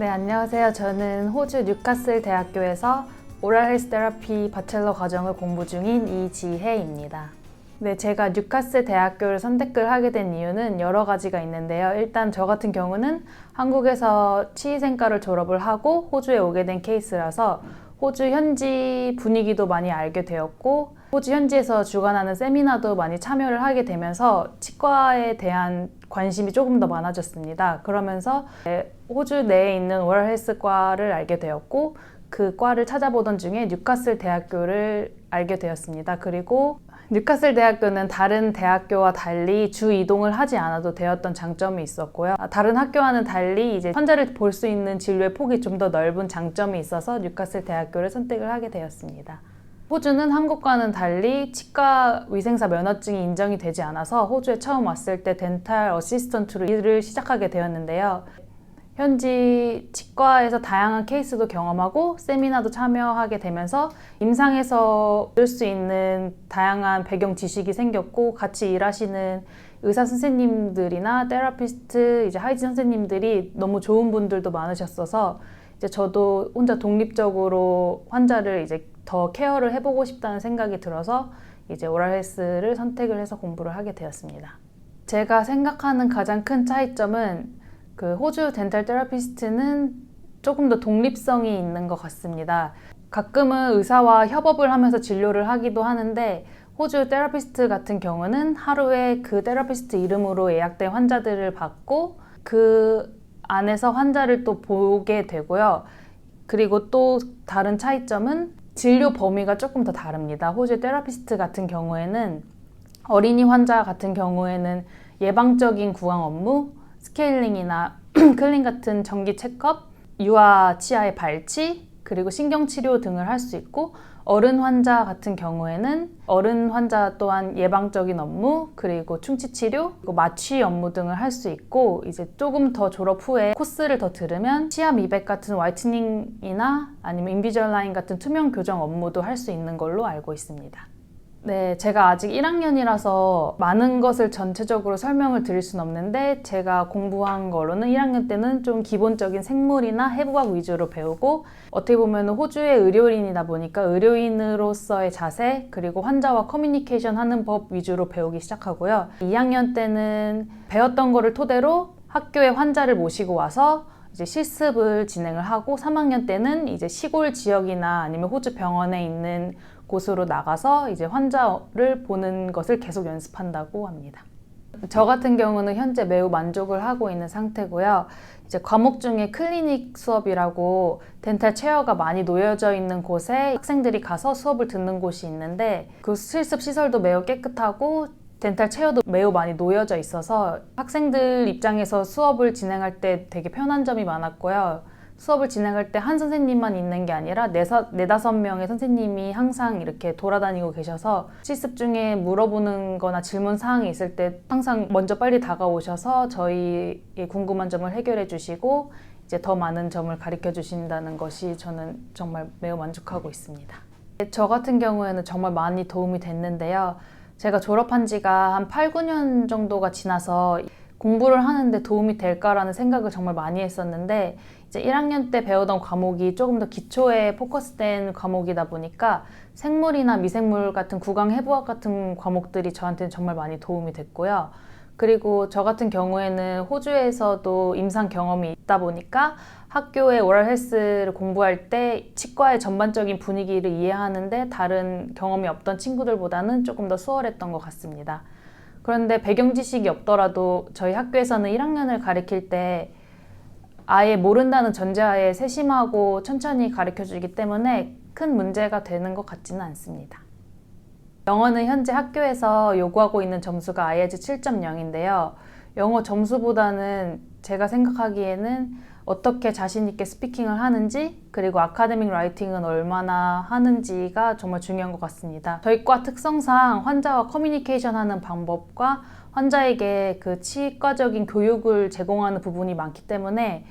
네, 안녕하세요. 저는 호주 뉴카슬 대학교에서 오럴 헬스 테라피 바첼러 과정을 공부 중인 이지혜입니다. 네, 제가 뉴카슬 대학교를 선택을 하게 된 이유는 여러 가지가 있는데요. 일단 저 같은 경우는 한국에서 치의생과를 졸업을 하고 호주에 오게 된 케이스라서 호주 현지 분위기도 많이 알게 되었고 호주 현지에서 주관하는 세미나도 많이 참여를 하게 되면서 치과에 대한 관심이 조금 더 많아졌습니다. 그러면서 호주 내에 있는 오럴 헬스과를 알게 되었고 그 과를 찾아보던 중에 뉴카슬 대학교를 알게 되었습니다. 그리고 뉴카슬 대학교는 다른 대학교와 달리 주 이동을 하지 않아도 되었던 장점이 있었고요. 다른 학교와는 달리 이제 환자를 볼 수 있는 진료의 폭이 좀 더 넓은 장점이 있어서 뉴카슬 대학교를 선택을 하게 되었습니다. 호주는 한국과는 달리 치과 위생사 면허증이 인정이 되지 않아서 호주에 처음 왔을 때 덴탈 어시스턴트로 일을 시작하게 되었는데요. 현지 치과에서 다양한 케이스도 경험하고 세미나도 참여하게 되면서 임상에서 볼 수 있는 다양한 배경 지식이 생겼고 같이 일하시는 의사 선생님들이나 테라피스트, 이제 하이진 선생님들이 너무 좋은 분들도 많으셨어서 이제 저도 혼자 독립적으로 환자를 이제 더 케어를 해보고 싶다는 생각이 들어서 이제 오럴 헬스를 선택을 해서 공부를 하게 되었습니다. 제가 생각하는 가장 큰 차이점은 그 호주 덴탈 테라피스트는 조금 더 독립성이 있는 것 같습니다. 가끔은 의사와 협업을 하면서 진료를 하기도 하는데 호주 테라피스트 같은 경우는 하루에 그 테라피스트 이름으로 예약된 환자들을 받고 그 안에서 환자를 또 보게 되고요. 그리고 또 다른 차이점은 진료 범위가 조금 더 다릅니다. 호주 테라피스트 같은 경우에는 어린이 환자 같은 경우에는 예방적인 구강 업무, 스케일링이나 클린 같은 정기 체크업, 유아 치아의 발치, 그리고 신경치료 등을 할 수 있고 어른 환자 같은 경우에는 어른 환자 또한 예방적인 업무, 그리고 충치치료, 그리고 마취 업무 등을 할 수 있고 이제 조금 더 졸업 후에 코스를 더 들으면 치아 미백 같은 화이트닝이나 아니면 인비절라인 같은 투명 교정 업무도 할 수 있는 걸로 알고 있습니다. 네, 제가 아직 1학년이라서 많은 것을 전체적으로 설명을 드릴 수는 없는데 제가 공부한 거로는 1학년 때는 좀 기본적인 생물이나 해부학 위주로 배우고 어떻게 보면 호주의 의료인이다 보니까 의료인으로서의 자세 그리고 환자와 커뮤니케이션 하는 법 위주로 배우기 시작하고요. 2학년 때는 배웠던 거를 토대로 학교에 환자를 모시고 와서 이제 실습을 진행을 하고 3학년 때는 이제 시골 지역이나 아니면 호주 병원에 있는 곳으로 나가서 이제 환자를 보는 것을 계속 연습한다고 합니다. 저 같은 경우는 현재 매우 만족을 하고 있는 상태고요. 이제 과목 중에 클리닉 수업이라고 덴탈 체어가 많이 놓여져 있는 곳에 학생들이 가서 수업을 듣는 곳이 있는데 그 실습 시설도 매우 깨끗하고 덴탈 체어도 매우 많이 놓여져 있어서 학생들 입장에서 수업을 진행할 때 되게 편한 점이 많았고요. 수업을 진행할 때 한 선생님만 있는 게 아니라 네다섯 명의 선생님이 항상 이렇게 돌아다니고 계셔서 실습 중에 물어보는 거나 질문 사항이 있을 때 항상 먼저 빨리 다가오셔서 저희의 궁금한 점을 해결해 주시고 이제 더 많은 점을 가르쳐 주신다는 것이 저는 정말 매우 만족하고 있습니다. 저 같은 경우에는 정말 많이 도움이 됐는데요. 제가 졸업한 지가 한 8, 9년 정도가 지나서 공부를 하는데 도움이 될까라는 생각을 정말 많이 했었는데 이제 1학년 때 배우던 과목이 조금 더 기초에 포커스된 과목이다 보니까 생물이나 미생물 같은 구강 해부학 같은 과목들이 저한테는 정말 많이 도움이 됐고요. 그리고 저 같은 경우에는 호주에서도 임상 경험이 있다 보니까 학교에 오럴 헬스를 공부할 때 치과의 전반적인 분위기를 이해하는데 다른 경험이 없던 친구들보다는 조금 더 수월했던 것 같습니다. 그런데 배경 지식이 없더라도 저희 학교에서는 1학년을 가르칠 때 아예 모른다는 전제하에 세심하고 천천히 가르쳐주기 때문에 큰 문제가 되는 것 같지는 않습니다. 영어는 현재 학교에서 요구하고 있는 점수가 IELTS 7.0인데요. 영어 점수보다는 제가 생각하기에는 어떻게 자신 있게 스피킹을 하는지 그리고 아카데믹 라이팅은 얼마나 하는지가 정말 중요한 것 같습니다. 저희 과 특성상 환자와 커뮤니케이션 하는 방법과 환자에게 그 치과적인 교육을 제공하는 부분이 많기 때문에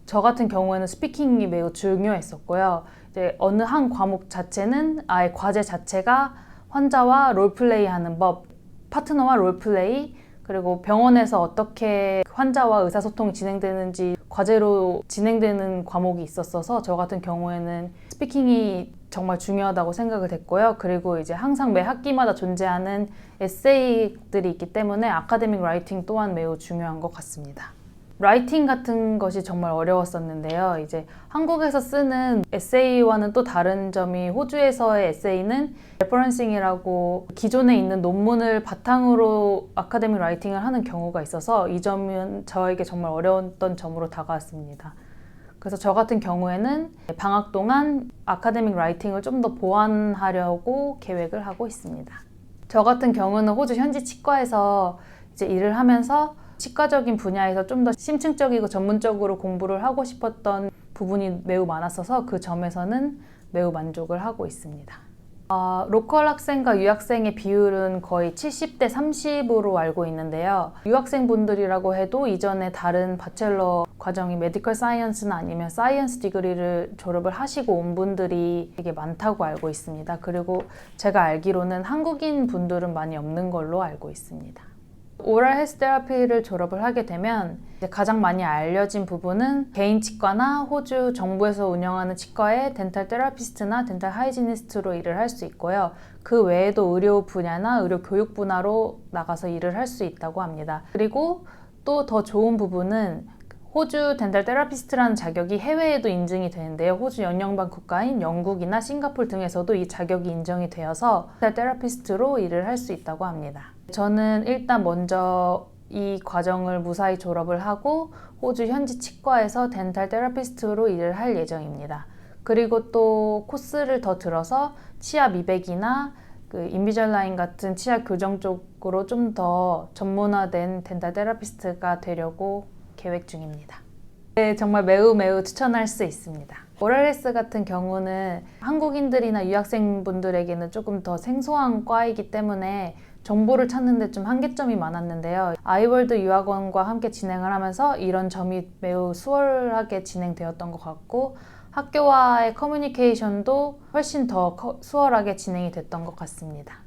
저 같은 경우에는 스피킹이 매우 중요했었고요. 이제 어느 한 과목 자체는 아예 과제 자체가 환자와 롤플레이 하는 법, 파트너와 롤플레이, 그리고 병원에서 어떻게 환자와 의사소통이 진행되는지 과제로 진행되는 과목이 있었어서 저 같은 경우에는 스피킹이 정말 중요하다고 생각을 했고요. 그리고 이제 항상 매 학기마다 존재하는 에세이들이 있기 때문에 아카데믹 라이팅 또한 매우 중요한 것 같습니다. 라이팅 같은 것이 정말 어려웠었는데요. 이제 한국에서 쓰는 에세이와는 또 다른 점이 호주에서의 에세이는 레퍼런싱이라고 기존에 있는 논문을 바탕으로 아카데믹 라이팅을 하는 경우가 있어서 이 점은 저에게 정말 어려웠던 점으로 다가왔습니다. 그래서 저 같은 경우에는 방학 동안 아카데믹 라이팅을 좀 더 보완하려고 계획을 하고 있습니다. 저 같은 경우는 호주 현지 치과에서 이제 일을 하면서 치과적인 분야에서 좀 더 심층적이고 전문적으로 공부를 하고 싶었던 부분이 매우 많았어서 그 점에서는 매우 만족을 하고 있습니다. 로컬 학생과 유학생의 비율은 거의 70대 30으로 알고 있는데요. 유학생분들이라고 해도 이전에 다른 바첼러 과정이 메디컬 사이언스나 아니면 사이언스 디그리를 졸업을 하시고 온 분들이 되게 많다고 알고 있습니다. 그리고 제가 알기로는 한국인 분들은 많이 없는 걸로 알고 있습니다. 오럴 헬스 테라피를 졸업을 하게 되면 이제 가장 많이 알려진 부분은 개인 치과나 호주 정부에서 운영하는 치과의 덴탈 테라피스트나 덴탈 하이지니스트로 일을 할 수 있고요. 그 외에도 의료 분야나 의료 교육 분야로 나가서 일을 할 수 있다고 합니다. 그리고 또 더 좋은 부분은 호주 덴탈 테라피스트라는 자격이 해외에도 인증이 되는데요. 호주 연영방 국가인 영국이나 싱가포르 등에서도 이 자격이 인정이 되어서 덴탈 테라피스트로 일을 할 수 있다고 합니다. 저는 일단 먼저 이 과정을 무사히 졸업을 하고 호주 현지 치과에서 덴탈 테라피스트로 일을 할 예정입니다. 그리고 또 코스를 더 들어서 치아 미백이나 인비절라인 같은 치아 교정 쪽으로 좀 더 전문화된 덴탈 테라피스트가 되려고 계획 중입니다. 네, 정말 매우 추천할 수 있습니다. 오럴 헬스 같은 경우는 한국인들이나 유학생분들에게는 조금 더 생소한 과이기 때문에 정보를 찾는 데 좀 한계점이 많았는데요. 아이월드 유학원과 함께 진행을 하면서 이런 점이 매우 수월하게 진행되었던 것 같고 학교와의 커뮤니케이션도 훨씬 더 수월하게 진행이 됐던 것 같습니다.